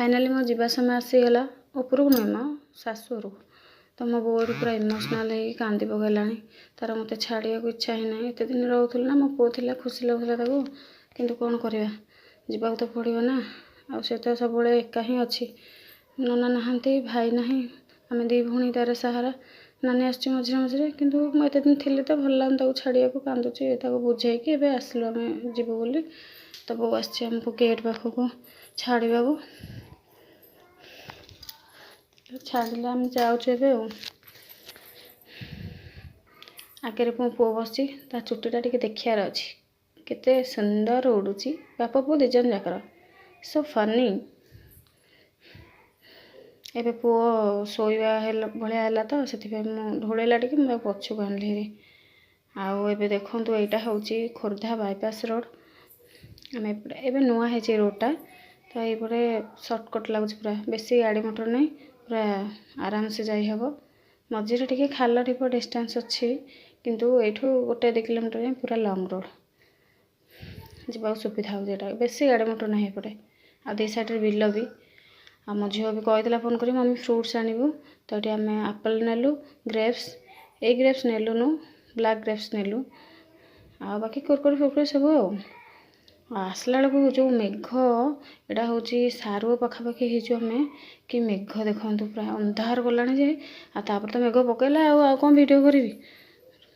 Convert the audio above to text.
finally मो जीवा समय आसीगला उपरକୁ नुहे मो शाशुर तो मो बो पूरा इमोशनाल हो कांदी पकड़ानी तार मत छाड़िया इच्छा ही ना एत दिन रोला ना मो पु थी खुशी लगुला किंतु कौन करवा जीवा तो पड़ो ना आसे तो सब एका ही अच्छी नना नहांती भाई ना आम दी भूणी तार सहारा नानी आस मझे मझे किंतु मुझे दिन थी तो भल लगे छाड़िया कांदुची बुझेकी एवं आसलु आम जीवु बोली तो बो आमको गेट पाखक छाड़ा छाड़िले आम जाऊे आगे मो पु बस चुटीटा टे देखार अच्छी केते सुंदर उड़ूची बाप पु दिजन जाकर सो फनी एबे पुओ शोवा भाया तो से ढोला टे मुझे पछक आनली आउ एबे देखु यहाँ हूँ खोर्धा बाईपास रोड आम एबे नुआ है रोडटा तो ये सर्टकट लगुच पूरा बेसी गाड़ी मोटर नहीं पूरा आराम से जाई हबो मझे टे खाल टीप डिस्टेंस अच्छी किंतु एठू 1-2 किलोमीटर पूरा लंग रोड जावा सुविधा हो बेसी गाड़ी मोटर नहीं एपटे आ दी साइड बिल भी आ मो झील भी कही फोन कर मम्मी फ्रुट्स आणबू तो ये आम एप्पल नेलु ग्रेप्स ए ग्रेप्स नेलुनु ब्लैक ग्रेप्स नेलु आ बाकी कुरकुरी फुरकुरी सब आसला बेलू जो मेघ यहाँ हूँ सारू पखापाखि होमें कि मेघ देखु पूरा अंधार गलाणी जे तो मेघ पकड़ा कौन वीडियो करी